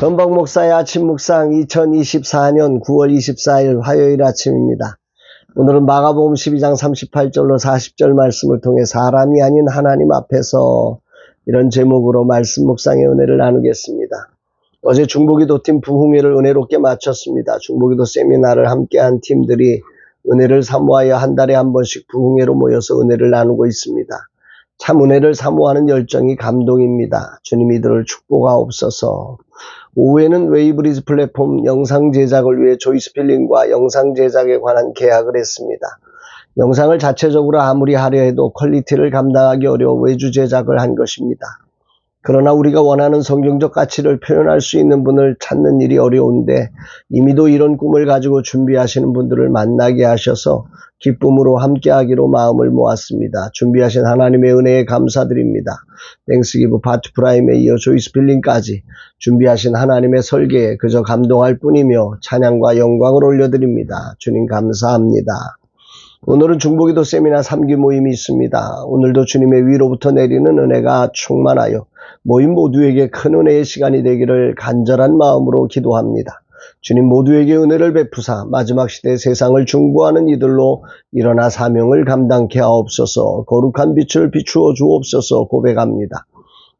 건박 목사의 아침 묵상 2024년 9월 24일 화요일 아침입니다. 오늘은 마가복음 12장 38절로 40절 말씀을 통해 사람이 아닌 하나님 앞에서 이런 제목으로 말씀 묵상의 은혜를 나누겠습니다. 어제 중보기도팀 부흥회를 은혜롭게 마쳤습니다. 중보기도 세미나를 함께한 팀들이 은혜를 사모하여 한 달에 한 번씩 부흥회로 모여서 은혜를 나누고 있습니다. 참 은혜를 사모하는 열정이 감동입니다. 주님 이들을 축복하옵소서. 오후에는 웨이브리즈 플랫폼 영상 제작을 위해 조이스필링과 영상 제작에 관한 계약을 했습니다. 영상을 자체적으로 아무리 하려 해도 퀄리티를 감당하기 어려워 외주 제작을 한 것입니다. 그러나 우리가 원하는 성경적 가치를 표현할 수 있는 분을 찾는 일이 어려운데 이미도 이런 꿈을 가지고 준비하시는 분들을 만나게 하셔서 기쁨으로 함께하기로 마음을 모았습니다. 준비하신 하나님의 은혜에 감사드립니다. 땡스기브 파트 프라임에 이어 조이스필링까지 준비하신 하나님의 설계에 그저 감동할 뿐이며 찬양과 영광을 올려드립니다. 주님 감사합니다. 오늘은 중보기도 세미나 3기 모임이 있습니다. 오늘도 주님의 위로부터 내리는 은혜가 충만하여 모임 모두에게 큰 은혜의 시간이 되기를 간절한 마음으로 기도합니다. 주님 모두에게 은혜를 베푸사 마지막 시대 세상을 중보하는 이들로 일어나 사명을 감당케 하옵소서. 거룩한 빛을 비추어 주옵소서 고백합니다.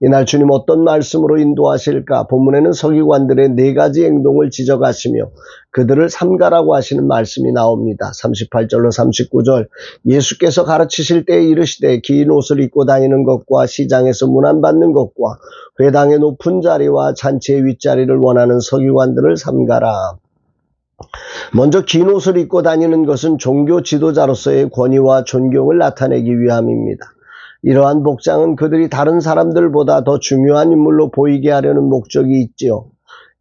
이날 주님 어떤 말씀으로 인도하실까? 본문에는 서기관들의 4가지 행동을 지적하시며 그들을 삼가라고 하시는 말씀이 나옵니다. 38절로 39절 예수께서 가르치실 때에 이르시되 긴 옷을 입고 다니는 것과 시장에서 문안받는 것과 회당의 높은 자리와 잔치의 윗자리를 원하는 서기관들을 삼가라. 먼저 긴 옷을 입고 다니는 것은 종교 지도자로서의 권위와 존경을 나타내기 위함입니다. 이러한 복장은 그들이 다른 사람들보다 더 중요한 인물로 보이게 하려는 목적이 있지요.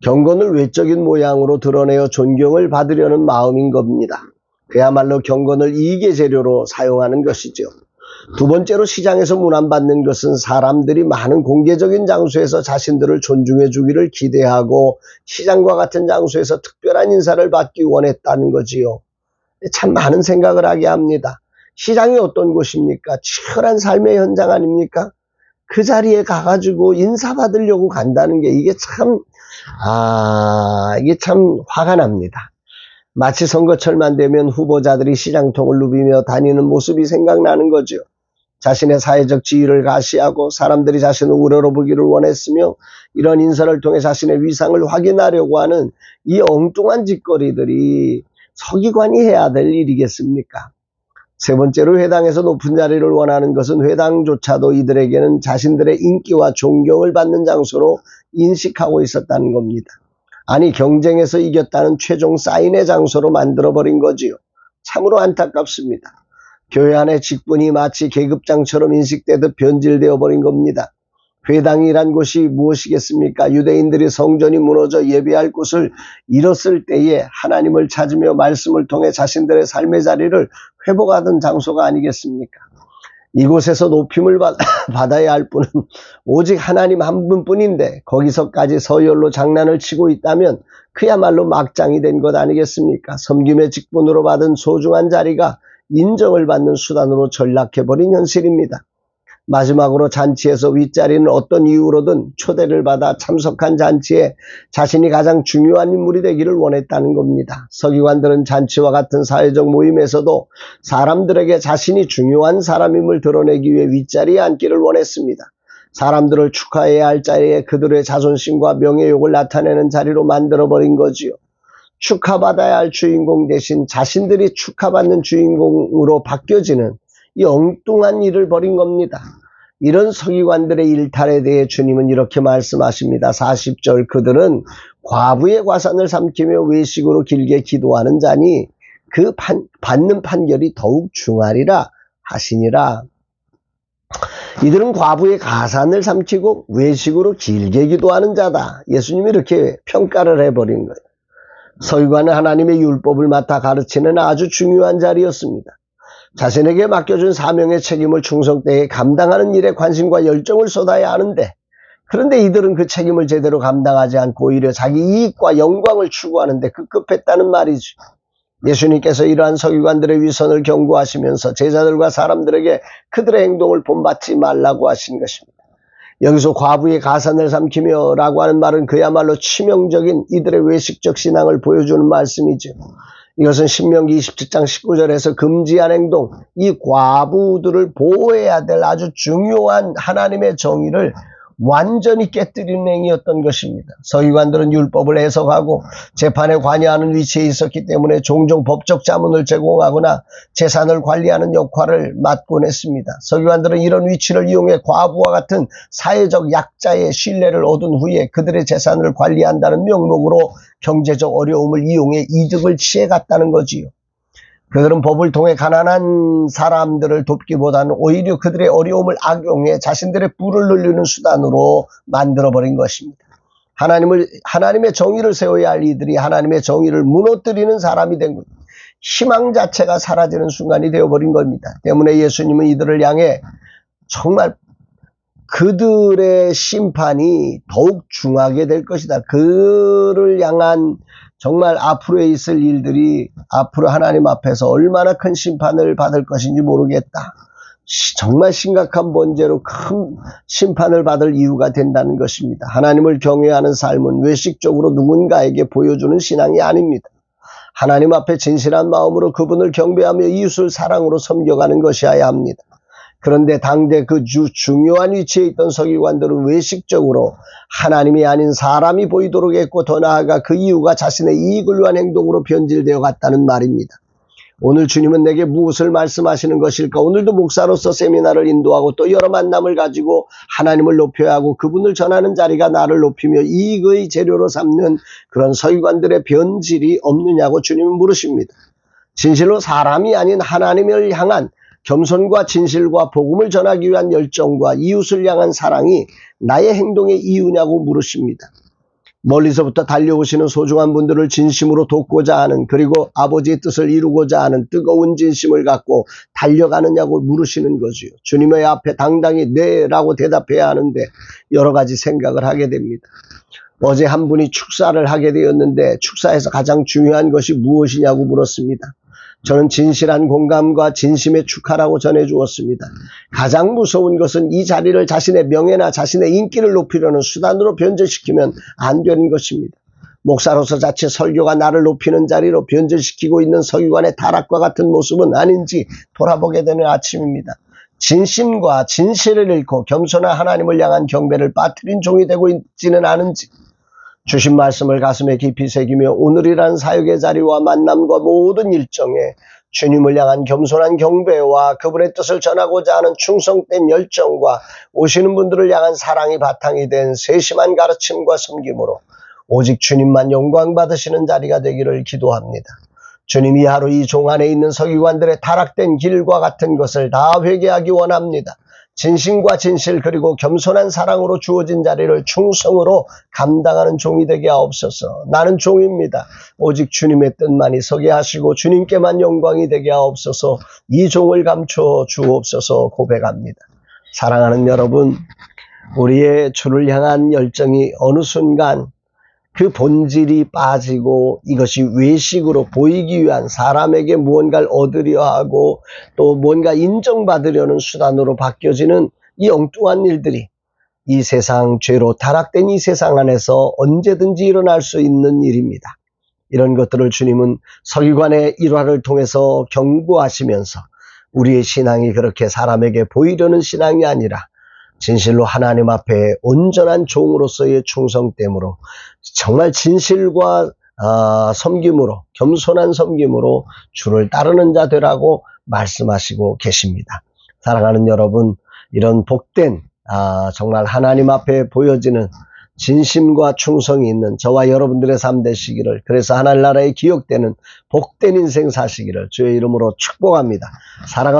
경건을 외적인 모양으로 드러내어 존경을 받으려는 마음인 겁니다. 그야말로 경건을 이익의 재료로 사용하는 것이죠. 두 번째로 시장에서 문안받는 것은 사람들이 많은 공개적인 장소에서 자신들을 존중해 주기를 기대하고 시장과 같은 장소에서 특별한 인사를 받기 원했다는 거지요. 참 많은 생각을 하게 합니다. 시장이 어떤 곳입니까? 치열한 삶의 현장 아닙니까? 그 자리에 가가지고 인사받으려고 간다는 게 이게 참 화가 납니다. 마치 선거철만 되면 후보자들이 시장통을 누비며 다니는 모습이 생각나는 거죠. 자신의 사회적 지위를 가시하고 사람들이 자신을 우러러 보기를 원했으며 이런 인사를 통해 자신의 위상을 확인하려고 하는 이 엉뚱한 짓거리들이 서기관이 해야 될 일이겠습니까? 세 번째로 회당에서 높은 자리를 원하는 것은 회당조차도 이들에게는 자신들의 인기와 존경을 받는 장소로 인식하고 있었다는 겁니다. 아니 경쟁에서 이겼다는 최종 사인의 장소로 만들어버린 거지요. 참으로 안타깝습니다. 교회 안의 직분이 마치 계급장처럼 인식되듯 변질되어 버린 겁니다. 회당이란 곳이 무엇이겠습니까? 유대인들이 성전이 무너져 예배할 곳을 잃었을 때에 하나님을 찾으며 말씀을 통해 자신들의 삶의 자리를 회복하던 장소가 아니겠습니까? 이곳에서 높임을 받아야 할 분은 오직 하나님 한 분뿐인데 거기서까지 서열로 장난을 치고 있다면 그야말로 막장이 된 것 아니겠습니까? 섬김의 직분으로 받은 소중한 자리가 인정을 받는 수단으로 전락해버린 현실입니다. 마지막으로 잔치에서 윗자리는 어떤 이유로든 초대를 받아 참석한 잔치에 자신이 가장 중요한 인물이 되기를 원했다는 겁니다. 서기관들은 잔치와 같은 사회적 모임에서도 사람들에게 자신이 중요한 사람임을 드러내기 위해 윗자리에 앉기를 원했습니다. 사람들을 축하해야 할 자리에 그들의 자존심과 명예욕을 나타내는 자리로 만들어버린 거지요. 축하받아야 할 주인공 대신 자신들이 축하받는 주인공으로 바뀌어지는 이 엉뚱한 일을 벌인 겁니다. 이런 서기관들의 일탈에 대해 주님은 이렇게 말씀하십니다. 40절 그들은 과부의 과산을 삼키며 외식으로 길게 기도하는 자니 그 받는 판결이 더욱 중하리라 하시니라. 이들은 과부의 가산을 삼키고 외식으로 길게 기도하는 자다. 예수님이 이렇게 평가를 해버린 거예요. 서기관은 하나님의 율법을 맡아 가르치는 아주 중요한 자리였습니다. 자신에게 맡겨준 사명의 책임을 충성되게 감당하는 일에 관심과 열정을 쏟아야 하는데 그런데 이들은 그 책임을 제대로 감당하지 않고 오히려 자기 이익과 영광을 추구하는데 급급했다는 말이죠. 예수님께서 이러한 서기관들의 위선을 경고하시면서 제자들과 사람들에게 그들의 행동을 본받지 말라고 하신 것입니다. 여기서 과부의 가산을 삼키며 라고 하는 말은 그야말로 치명적인 이들의 외식적 신앙을 보여주는 말씀이죠. 이것은 신명기 27장 19절에서 금지한 행동, 이 과부들을 보호해야 될 아주 중요한 하나님의 정의를 완전히 깨뜨리는 행위였던 것입니다. 서기관들은 율법을 해석하고 재판에 관여하는 위치에 있었기 때문에 종종 법적 자문을 제공하거나 재산을 관리하는 역할을 맡곤 했습니다. 서기관들은 이런 위치를 이용해 과부와 같은 사회적 약자의 신뢰를 얻은 후에 그들의 재산을 관리한다는 명목으로 경제적 어려움을 이용해 이득을 취해갔다는 거지요. 그들은 법을 통해 가난한 사람들을 돕기보다는 오히려 그들의 어려움을 악용해 자신들의 뿔을 늘리는 수단으로 만들어버린 것입니다. 하나님의 정의를 세워야 할 이들이 하나님의 정의를 무너뜨리는 사람이 된 것, 희망 자체가 사라지는 순간이 되어버린 겁니다. 때문에 예수님은 이들을 향해 정말 그들의 심판이 더욱 중하게 될 것이다. 그를 향한 정말 앞으로 있을 일들이 앞으로 하나님 앞에서 얼마나 큰 심판을 받을 것인지 모르겠다. 정말 심각한 번제로 큰 심판을 받을 이유가 된다는 것입니다. 하나님을 경외하는 삶은 외식적으로 누군가에게 보여주는 신앙이 아닙니다. 하나님 앞에 진실한 마음으로 그분을 경배하며 이웃을 사랑으로 섬겨가는 것이어야 합니다. 그런데 당대 그 중요한 위치에 있던 서기관들은 외식적으로 하나님이 아닌 사람이 보이도록 했고 더 나아가 그 이유가 자신의 이익을 위한 행동으로 변질되어 갔다는 말입니다. 오늘 주님은 내게 무엇을 말씀하시는 것일까? 오늘도 목사로서 세미나를 인도하고 또 여러 만남을 가지고 하나님을 높여야 하고 그분을 전하는 자리가 나를 높이며 이익의 재료로 삼는 그런 서기관들의 변질이 없느냐고 주님은 물으십니다. 진실로 사람이 아닌 하나님을 향한 겸손과 진실과 복음을 전하기 위한 열정과 이웃을 향한 사랑이 나의 행동의 이유냐고 물으십니다. 멀리서부터 달려오시는 소중한 분들을 진심으로 돕고자 하는, 그리고 아버지의 뜻을 이루고자 하는 뜨거운 진심을 갖고 달려가느냐고 물으시는 거지요. 주님의 앞에 당당히 네라고 대답해야 하는데 여러 가지 생각을 하게 됩니다. 어제 한 분이 축사를 하게 되었는데 축사에서 가장 중요한 것이 무엇이냐고 물었습니다. 저는 진실한 공감과 진심의 축하라고 전해주었습니다. 가장 무서운 것은 이 자리를 자신의 명예나 자신의 인기를 높이려는 수단으로 변질시키면 안 되는 것입니다. 목사로서 자칫 설교가 나를 높이는 자리로 변질시키고 있는 서기관의 타락과 같은 모습은 아닌지 돌아보게 되는 아침입니다. 진심과 진실을 잃고 겸손한 하나님을 향한 경배를 빠뜨린 종이 되고 있지는 않은지 주신 말씀을 가슴에 깊이 새기며 오늘이란 사역의 자리와 만남과 모든 일정에 주님을 향한 겸손한 경배와 그분의 뜻을 전하고자 하는 충성된 열정과 오시는 분들을 향한 사랑이 바탕이 된 세심한 가르침과 섬김으로 오직 주님만 영광 받으시는 자리가 되기를 기도합니다. 주님이 하루 이 종 안에 있는 서기관들의 타락된 길과 같은 것을 다 회개하기 원합니다. 진심과 진실 그리고 겸손한 사랑으로 주어진 자리를 충성으로 감당하는 종이 되게 하옵소서. 나는 종입니다. 오직 주님의 뜻만이 서게 하시고 주님께만 영광이 되게 하옵소서. 이 종을 감추어 주옵소서 고백합니다. 사랑하는 여러분, 우리의 주를 향한 열정이 어느 순간 그 본질이 빠지고 이것이 외식으로 보이기 위한 사람에게 무언가를 얻으려 하고 또 뭔가 인정받으려는 수단으로 바뀌어지는 이 엉뚱한 일들이 이 세상 죄로 타락된 이 세상 안에서 언제든지 일어날 수 있는 일입니다. 이런 것들을 주님은 서기관의 일화를 통해서 경고하시면서 우리의 신앙이 그렇게 사람에게 보이려는 신앙이 아니라 진실로 하나님 앞에 온전한 종으로서의 충성됨으로 정말 진실과 섬김으로 겸손한 섬김으로 주를 따르는 자 되라고 말씀하시고 계십니다. 사랑하는 여러분, 이런 복된 정말 하나님 앞에 보여지는 진심과 충성이 있는 저와 여러분들의 삶 되시기를, 그래서 하늘나라에 기억되는 복된 인생 사시기를 주의 이름으로 축복합니다. 사랑합니다.